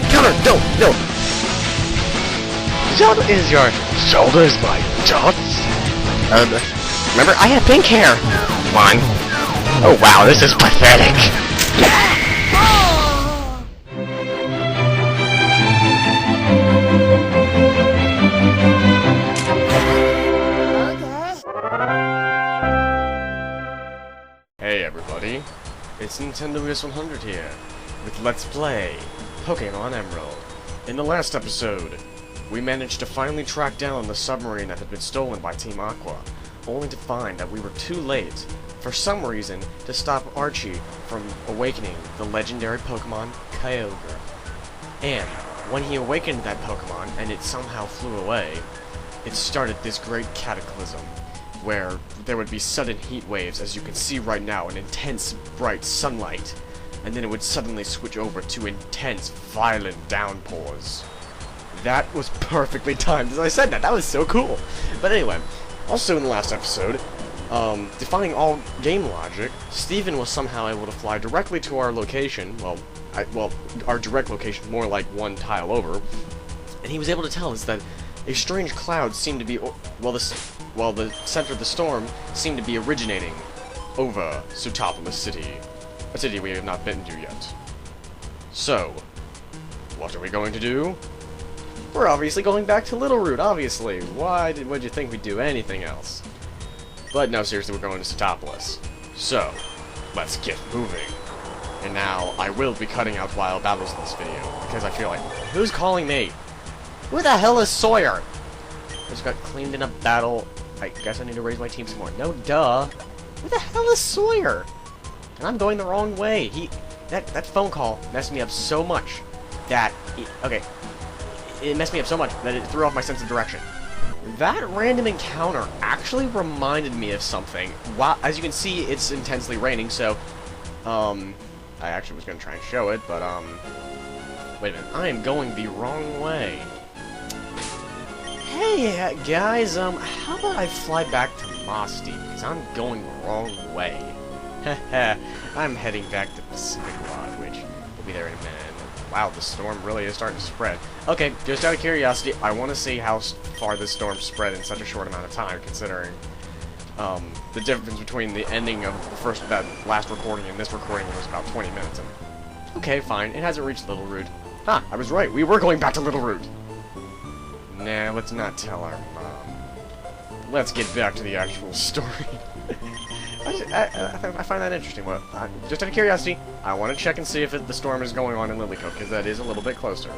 counter, no. What is your shoulders, my dots? Remember, I have pink hair. Come on. Oh wow, this is pathetic. Hey everybody, it's Nintendo S100 here, with Let's Play Pokemon Emerald. In the last episode, we managed to finally track down the submarine that had been stolen by Team Aqua, only to find that we were too late, for some reason, to stop Archie from awakening the legendary Pokemon Kyogre. And when he awakened that Pokemon, and it somehow flew away, it started this great cataclysm, where there would be sudden heat waves, as you can see right now, and intense bright sunlight, and then it would suddenly switch over to intense, violent downpours. That was perfectly timed as I said that. That was so cool. But anyway, also in the last episode, defying all game logic, Steven was somehow able to fly directly to our location. Well, our direct location, more like one tile over, and he was able to tell us that a strange cloud seemed to be, the center of the storm seemed to be originating over Sootopolis City, a city we have not been to yet. So, what are we going to do? We're obviously going back to Little Root, obviously. Would you think we'd do anything else? But no, seriously, we're going to Sootopolis. So, let's get moving. And now, I will be cutting out wild battles in this video, because I feel like, who's calling me? Who the hell is Sawyer? I just got cleaned in a battle. I guess I need to raise my team some more. No, duh. Who the hell is Sawyer? And I'm going the wrong way. That phone call messed me up so much that... It messed me up so much that it threw off my sense of direction. That random encounter actually reminded me of something. While, as you can see, it's intensely raining, so... I actually was going to try and show it, but, wait a minute. I am going the wrong way. Hey, guys, how about I fly back to Mossy, because I'm going the wrong way. Haha, I'm heading back to Pacific Lodge, which will be there in a minute. Wow, the storm really is starting to spread. Okay, just out of curiosity, I want to see how far this storm spread in such a short amount of time, considering the difference between the ending of that last recording and this recording was about 20 minutes. And, okay, fine, it hasn't reached Little Root. Ah, I was right, we were going back to Little Root. Nah, let's not tell our mom. Let's get back to the actual story. I find that interesting. Well, just out of curiosity, I want to check and see if the storm is going on in Lilycove, because that is a little bit closer.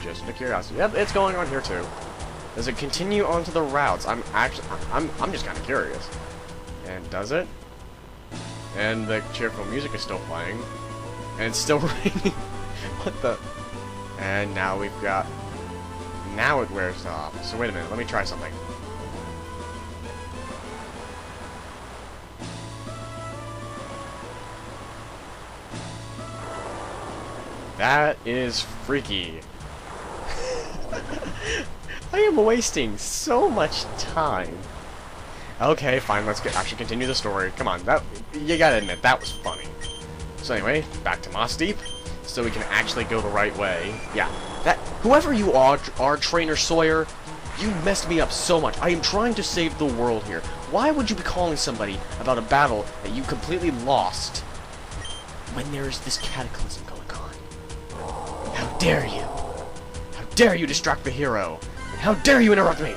Just out of curiosity. Yep, it's going on here too. Does it continue onto the routes? I'm just kind of curious. And does it? And the cheerful music is still playing. And it's still raining. What the? And now we've got... Now it wears off. So wait a minute, let me try something. That is freaky. I am wasting so much time. Okay, fine, let's actually continue the story. Come on, you gotta admit, that was funny. So anyway, back to Moss Deep, so we can actually go the right way. Yeah, whoever you are, Trainer Sawyer, you messed me up so much. I am trying to save the world here. Why would you be calling somebody about a battle that you completely lost when there is this cataclysm going on? How dare you? How dare you distract the hero? And how dare you interrupt me?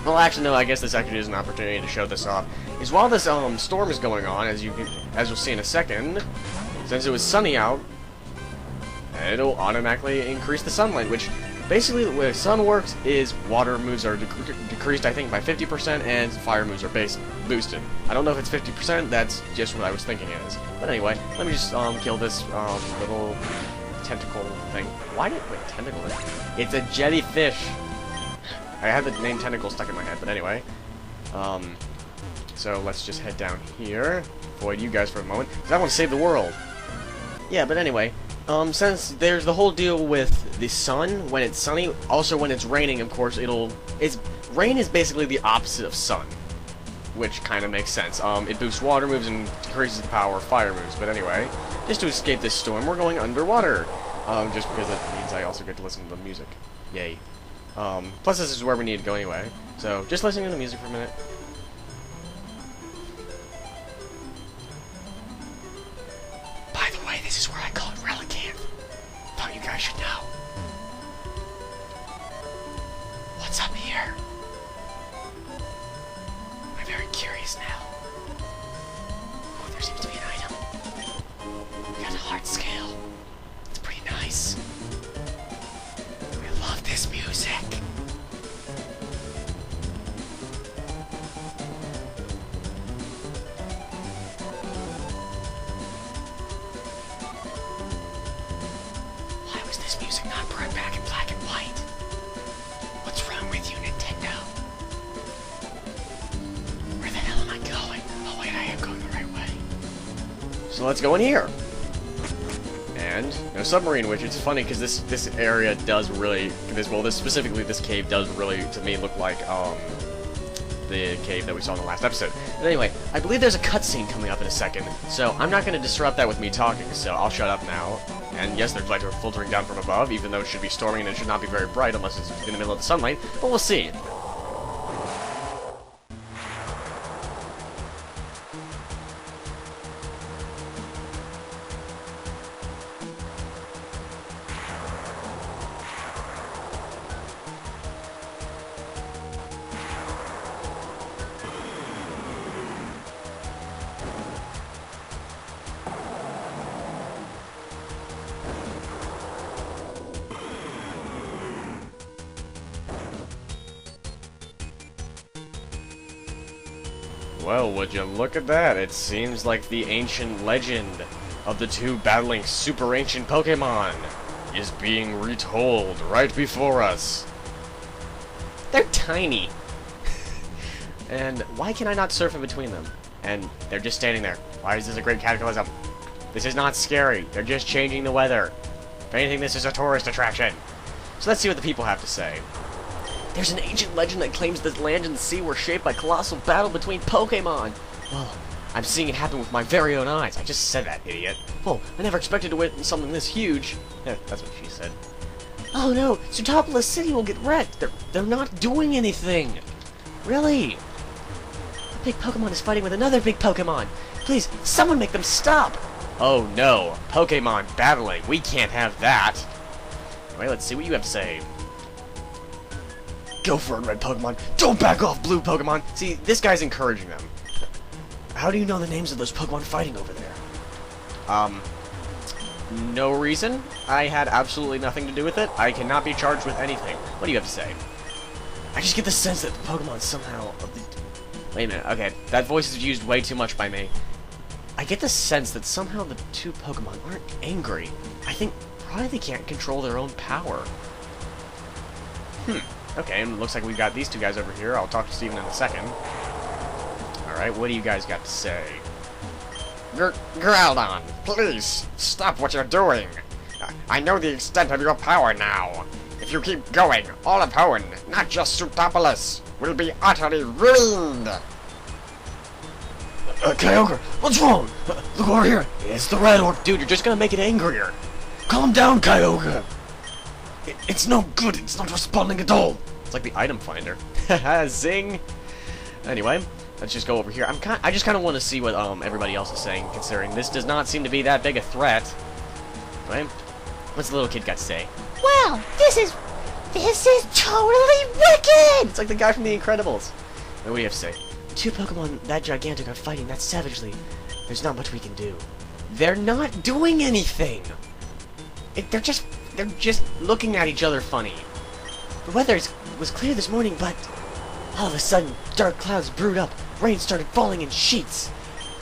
Well, actually, no, I guess this actually is an opportunity to show this off. Is while this storm is going on, as you'll see in a second, since it was sunny out, it'll automatically increase the sunlight, which basically the way the sun works is water moves are decreased, I think, by 50%, and fire moves are boosted. I don't know if it's 50%, that's just what I was thinking it is. But anyway, let me just kill this little tentacle thing. Wait, tentacle? It's a jellyfish. I had the name tentacle stuck in my head, but anyway. So let's just head down here. Avoid you guys for a moment, because I want to save the world. Yeah, but anyway, since there's the whole deal with the sun, when it's sunny, also when it's raining, of course, rain is basically the opposite of sun, which kind of makes sense. It boosts water moves and decreases the power of fire moves, but anyway, just to escape this storm, we're going underwater. Just because it means I also get to listen to the music. Yay. Plus this is where we need to go anyway. So, just listening to the music for a minute. By the way, this is where I call it Relic Camp. Thought you guys should know. What's up here? I'm very curious now. Oh, there seems to be an item. We got a heart scale. It's pretty nice. I love this music. Why was this music not brought back in black and white? What's wrong with you, Nintendo? Where the hell am I going? Oh wait, I am going the right way. So let's go in here. And no submarine, which it's funny because this area does really specifically this cave does really to me look like the cave that we saw in the last episode. But anyway, I believe there's a cutscene coming up in a second, so I'm not going to disrupt that with me talking. So I'll shut up now. And yes, there's light filtering down from above, even though it should be storming and it should not be very bright unless it's in the middle of the sunlight. But we'll see. Well, would you look at that? It seems like the ancient legend of the two battling super ancient Pokemon is being retold right before us. They're tiny. And why can I not surf in between them? And they're just standing there. Why is this a great cataclysm? This is not scary. They're just changing the weather. If anything, this is a tourist attraction. So let's see what the people have to say. There's an ancient legend that claims that land and the sea were shaped by colossal battle between Pokemon. Well, I'm seeing it happen with my very own eyes. I just said that, idiot. Oh, I never expected to witness something this huge. Yeah, that's what she said. Oh no, Sootopolis City will get wrecked. They're not doing anything. Really? A big Pokemon is fighting with another big Pokemon. Please, someone make them stop. Oh no, Pokemon battling. We can't have that. Anyway, let's see what you have to say. Go for it, red Pokemon. Don't back off, blue Pokemon. See, this guy's encouraging them. How do you know the names of those Pokemon fighting over there? No reason. I had absolutely nothing to do with it. I cannot be charged with anything. What do you have to say? I just get the sense that the Pokemon somehow... Wait a minute. Okay, that voice is used way too much by me. I get the sense that somehow the two Pokemon aren't angry. I think probably they can't control their own power. Okay, and it looks like we've got these two guys over here. I'll talk to Steven in a second. Alright, what do you guys got to say? Groudon, please, stop what you're doing. I know the extent of your power now. If you keep going, all of Hoenn, not just Sootopolis, will be utterly ruined. Kyogre, what's wrong? Look over here. It's the red orc. Dude, you're just gonna make it angrier. Calm down, Kyogre. It's no good. It's not responding at all. It's like the item finder. Zing. Anyway, let's just go over here. I just kind of want to see what everybody else is saying, considering this does not seem to be that big a threat. Right? What's the little kid got to say? Well, this is totally wicked! It's like the guy from The Incredibles. What do you have to say? Two Pokemon that gigantic are fighting that savagely. There's not much we can do. They're not doing anything. They're just looking at each other funny. The weather was clear this morning, but all of a sudden, dark clouds brewed up. Rain started falling in sheets,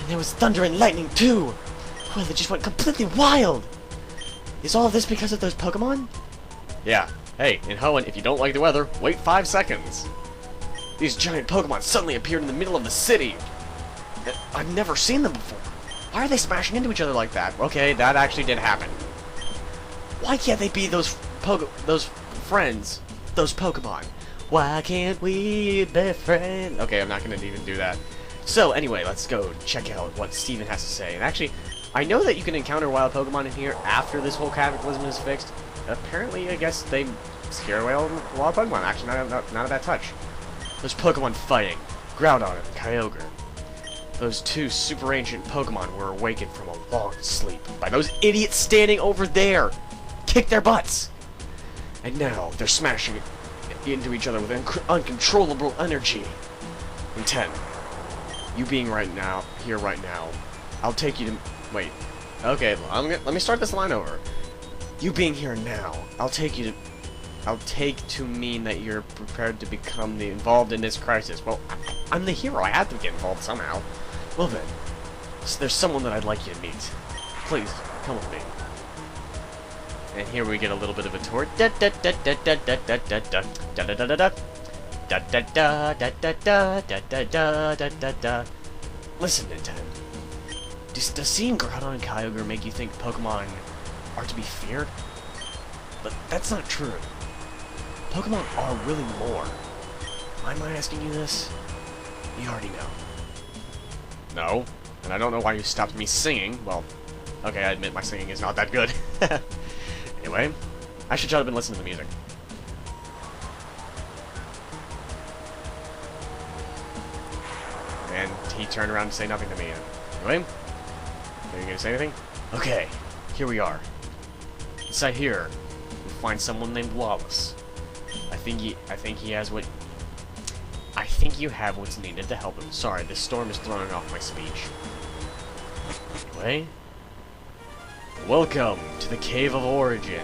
and there was thunder and lightning too. Well, it just went completely wild. Is all of this because of those Pokemon? Yeah. Hey, in Hoenn, if you don't like the weather, wait 5 seconds. These giant Pokemon suddenly appeared in the middle of the city. I've never seen them before. Why are they smashing into each other like that? Okay, that actually did happen. Why can't they be those friends? Those Pokemon? Why can't we be friends? Okay, I'm not gonna even do that. So, anyway, let's go check out what Steven has to say. And actually, I know that you can encounter wild Pokemon in here after this whole cataclysm is fixed. Apparently, I guess they scare away all the wild Pokemon. Actually, not a bad touch. Those Pokemon fighting. Groudon and Kyogre. Those two super ancient Pokemon were awakened from a long sleep by those idiots standing over there. Kick their butts! And now they're smashing into each other with uncontrollable energy. In 10. You being here right now, I'll take you to... Wait. Okay, let me start this line over. You being here now, I'll take to mean that you're prepared to become involved in this crisis. Well, I'm the hero. I have to get involved somehow. Well then, there's someone that I'd like you to meet. Please, come with me. And here we get a little bit of a tour. Listen, Nintendo. Does seeing Groudon and Kyogre make you think Pokemon are to be feared? But that's not true. Pokemon are really more. Why am I asking you this? You already know. No, and I don't know why you stopped me singing. Well, okay, I admit my singing is not that good. Anyway, I should shut up and listen to the music. And he turned around to say nothing to me. Anyway, are you gonna say anything? Okay, here we are. Inside here, we find someone named Wallace. I think you have what's needed to help him. Sorry, this storm is throwing off my speech. Anyway, welcome to the Cave of Origin.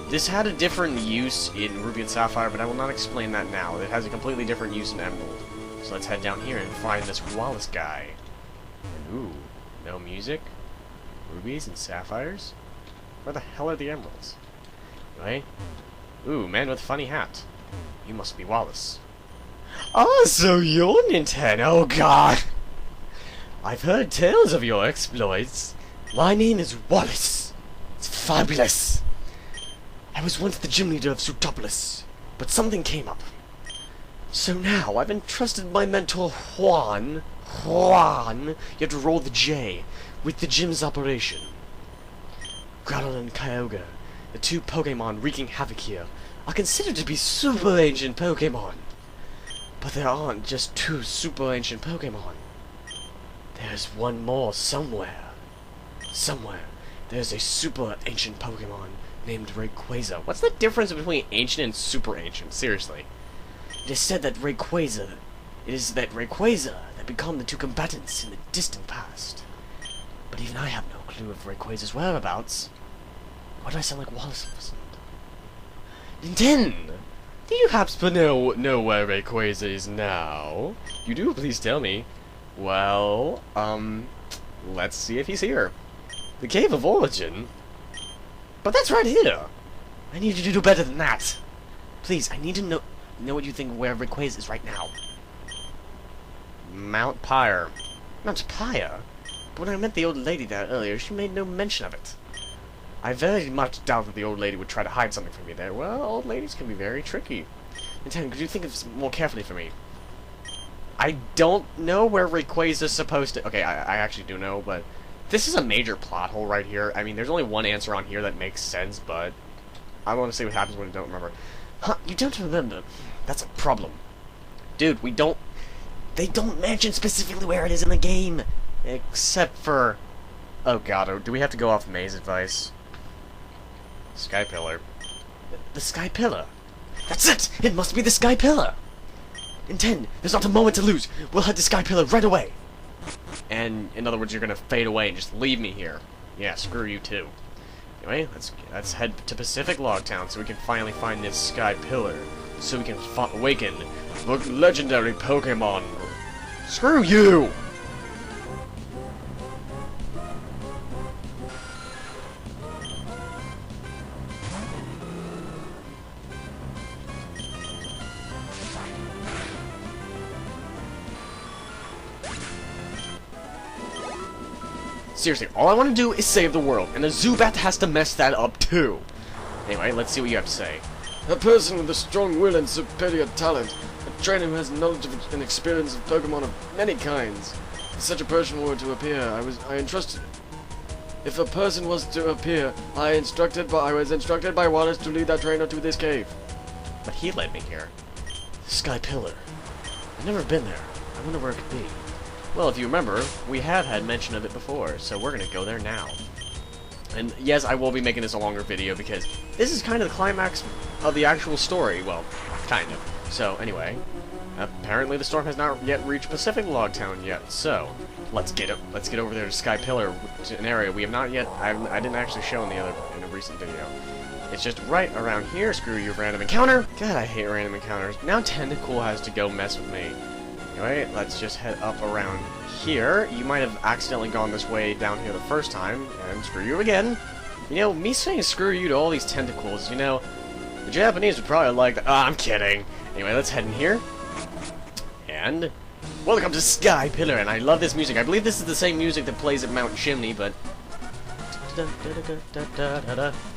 This had a different use in Ruby and Sapphire, but I will not explain that now. It has a completely different use in Emerald. So let's head down here and find this Wallace guy. And ooh, no music? Rubies and Sapphires? Where the hell are the Emeralds? Anyway, ooh, man with funny hat. You must be Wallace. Oh, so you're Nintendo? Oh god! I've heard tales of your exploits. My name is Wallace. It's fabulous. I was once the gym leader of Sutopolis, but something came up. So now I've entrusted my mentor Juan, you have to roll the J, with the gym's operation. Groudon and Kyogre, the two Pokemon wreaking havoc here, are considered to be super ancient Pokemon. But there aren't just two super ancient Pokemon. There's one more somewhere. Somewhere, there's a super ancient Pokemon named Rayquaza. What's the difference between ancient and super ancient? Seriously. It is said that Rayquaza that become the two combatants in the distant past. But even I have no clue of Rayquaza's whereabouts. Why do I sound like Wallace? Nintendo! Do you perhaps know where Rayquaza is now? You do, please tell me. Well, let's see if he's here. The Cave of Origin? But that's right here! I need you to do better than that. Please, I need to know what you think where Rayquaza is right now. Mount Pyre. Mount Pyre? But when I met the old lady there earlier, she made no mention of it. I very much doubt that the old lady would try to hide something from me there. Well, old ladies can be very tricky. Nintendo, could you think of this more carefully for me? I don't know where Rayquaza is supposed to... Okay, I actually do know, but... This is a major plot hole right here. I mean, there's only one answer on here that makes sense, but... I want to see what happens when I don't remember. Huh, you don't remember? That's a problem. Dude, we don't... They don't mention specifically where it is in the game. Except for... Oh god, do we have to go off May's advice? Sky Pillar. The Sky Pillar? That's it! It must be the Sky Pillar! In 10, there's not a moment to lose. We'll head to Sky Pillar right away. And, in other words, you're gonna fade away and just leave me here. Yeah, screw you too. Anyway, let's head to Pacific Logtown so we can finally find this Sky Pillar. So we can awaken the legendary Pokemon. Screw you! Seriously, all I want to do is save the world, and the Zubat has to mess that up too. Anyway, let's see what you have to say. A person with a strong will and superior talent. A trainer who has knowledge of and experience of Pokemon of many kinds. If such a person were to appear, I entrusted If a person was to appear, I was instructed by Wallace to lead that trainer to this cave. But he led me here. Sky Pillar. I've never been there. I wonder where it could be. Well, if you remember, we had mention of it before, so we're gonna go there now. And yes, I will be making this a longer video because this is kind of the climax of the actual story. Well, kind of. So anyway, apparently the storm has not yet reached Pacific Log Town yet. So let's get over there to Sky Pillar, an area we have not yet. I didn't actually show in a recent video. It's just right around here. Screw you, random encounter. God, I hate random encounters. Now Tentacool has to go mess with me. Anyway, let's just head up around here. You might have accidentally gone this way down here the first time, and screw you again. You know, me saying screw you to all these tentacles, you know, the Japanese would probably like that. I'm kidding. Anyway, let's head in here. And welcome to Sky Pillar, and I love this music. I believe this is the same music that plays at Mount Chimney, but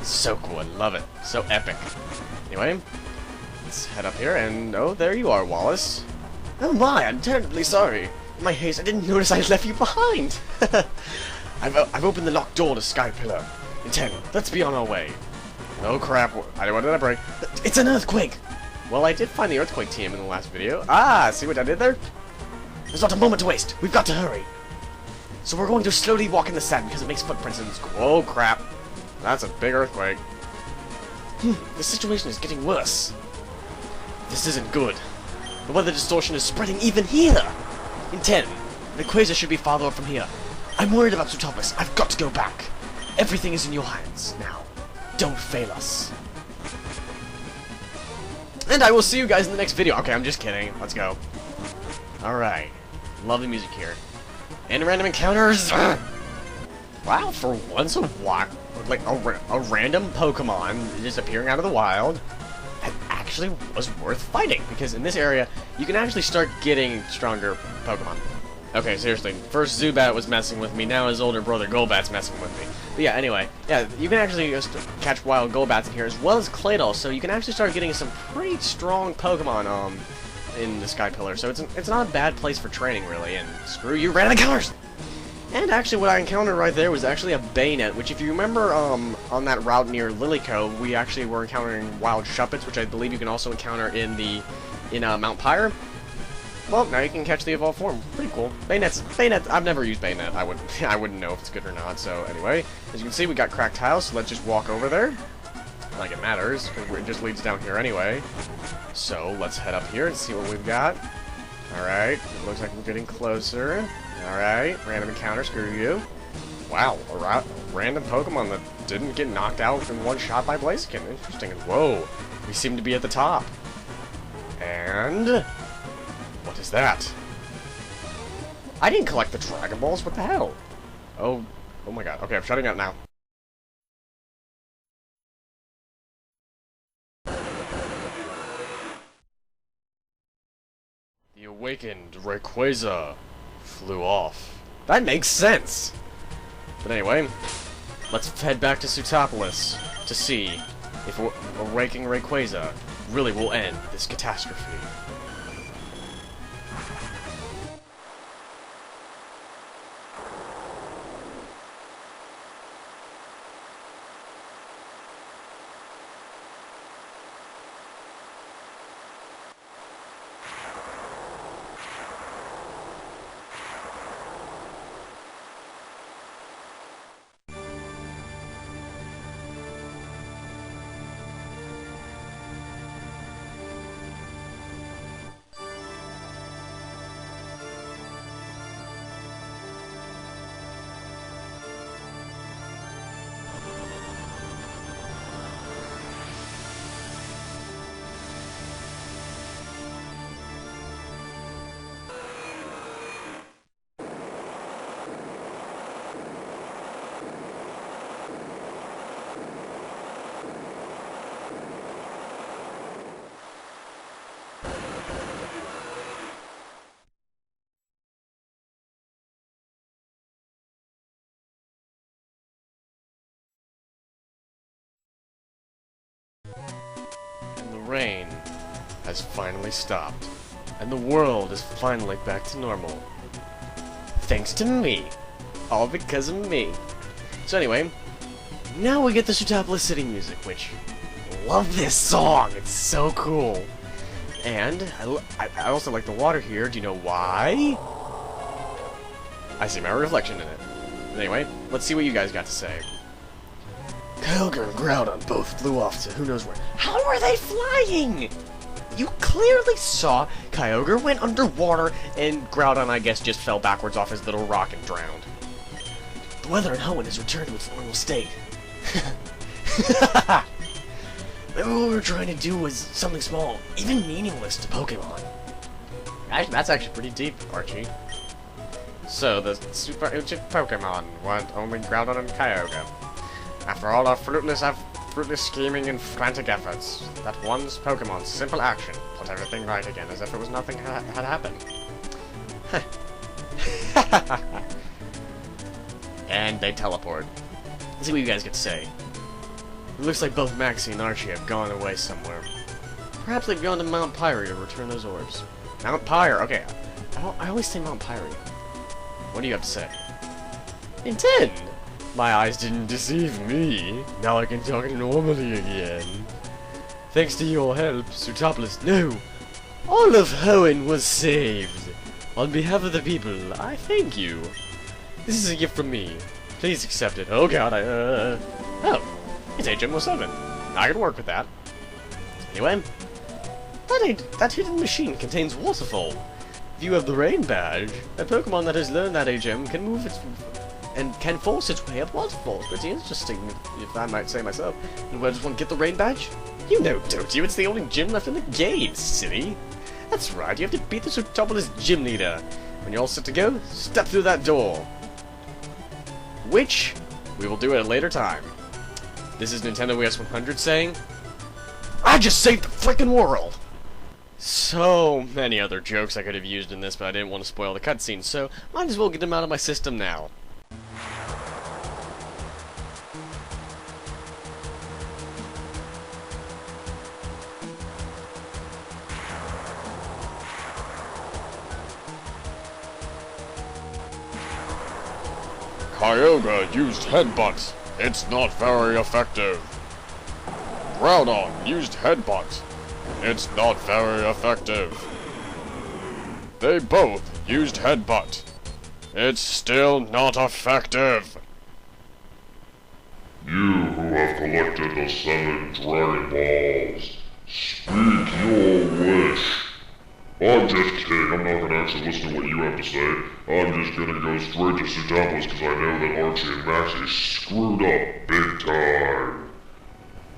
so cool. I love it. So epic. Anyway, let's head up here, and oh, there you are, Wallace. Oh my, I'm terribly sorry. In my haste, I didn't notice I left you behind. I've opened the locked door to Sky Pillar. In 10, let's be on our way. Oh crap, what did I break? It's an earthquake! Well, I did find the earthquake team in the last video. Ah, see what I did there? There's not a moment to waste. We've got to hurry. So we're going to slowly walk in the sand because it makes footprints in the school. Oh crap. That's a big earthquake. The situation is getting worse. This isn't good. The weather distortion is spreading even here. In 10, Rayquaza should be farther up from here. I'm worried about Zootopus. I've got to go back. Everything is in your hands now. Don't fail us. And I will see you guys in the next video. Okay, I'm just kidding. Let's go. Alright. Lovely music here. And random encounters. Wow, for once like a random Pokemon just appearing out of the wild that actually was worth fighting. Because in this area, you can actually start getting stronger Pokemon. Okay, seriously. First Zubat was messing with me, now his older brother Golbat's messing with me. But yeah, anyway. Yeah, you can actually just catch wild Golbats in here, as well as Claydol, so you can actually start getting some pretty strong Pokemon, in the Sky Pillar. So it's not a bad place for training, really, and screw you, random encounters! And actually what I encountered right there was actually a Bayonet, which if you remember, on that route near Lily Cove, we actually were encountering wild Shuppets, which I believe you can also encounter in Mount Pyre. Well, now you can catch the evolved form. Pretty cool. Bayonet, I've never used Bayonet. I wouldn't know if it's good or not. So anyway, as you can see, we got cracked tiles, so let's just walk over there. Like it matters, because it just leads down here anyway. So let's head up here and see what we've got. Alright, it looks like we're getting closer. Alright, random encounter, screw you. Wow, a random Pokemon that didn't get knocked out in one shot by Blaziken. Interesting. Whoa, we seem to be at the top. And what is that? I didn't collect the Dragon Balls, what the hell? Oh my god. Okay, I'm shutting up now. The awakened Rayquaza flew off. That makes sense! But anyway, let's head back to Zootopus to see if awakening Rayquaza really will end this catastrophe. Rain has finally stopped, and the world is finally back to normal. Thanks to me. All because of me. So anyway, now we get the Sootopolis City music, which, love this song, it's so cool. And I also like the water here. Do you know why? I see my reflection in it. Anyway, let's see what you guys got to say. Kyogre and Groudon both flew off to who knows where. How are they flying? You clearly saw Kyogre went underwater and Groudon, I guess, just fell backwards off his little rock and drowned. The weather in Hoenn has returned to its normal state. Maybe what we were trying to do was something small, even meaningless to Pokemon. That's actually pretty deep, Archie. So, the super ancient Pokemon want only Groudon and Kyogre. After all our fruitless scheming and frantic efforts, that one Pokemon's simple action put everything right again as if it was nothing had happened. And they teleport. Let's see what you guys get to say. It looks like both Maxie and Archie have gone away somewhere. Perhaps they've gone to Mount Pyre to return those orbs. Mount Pyre, okay. I always say Mount Pyre. What do you have to say? In 10! My eyes didn't deceive me. Now I can talk normally again. Thanks to your help, Sootopolis, no! All of Hoenn was saved. On behalf of the people, I thank you. This is a gift from me. Please accept it. Oh god, oh. It's HM 07. I can work with that. Anyway, that hidden machine contains Waterfall. If you have the Rain Badge, a Pokemon that has learned that HM can move its and can force its way up waterfalls. Pretty interesting, if I might say myself. And where does one get the Rain Badge? You know, don't you? It's the only gym left in the game, silly. That's right, you have to beat the Sootopolis gym leader. When you're all set to go, step through that door. Which we will do at a later time. This is Nintendo ES 100 saying, I just saved the frickin' world! So many other jokes I could have used in this, but I didn't want to spoil the cutscene, so might as well get them out of my system now. Kyogre used Headbutt. It's not very effective. Groudon used Headbutt. It's not very effective. They both used Headbutt. It's still not effective. You who have collected the 7 Dragon Balls, speak your wish. I'm just kidding, I'm not gonna actually listen to what you have to say. I'm just gonna go straight to Sootopolis because I know that Archie and Maxie screwed up big time.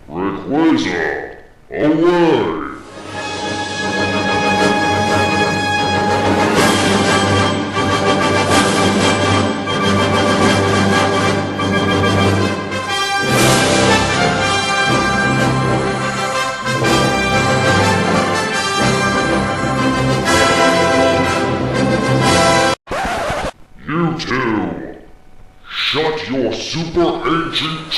Rayquaza, away! You two, shut your super ancient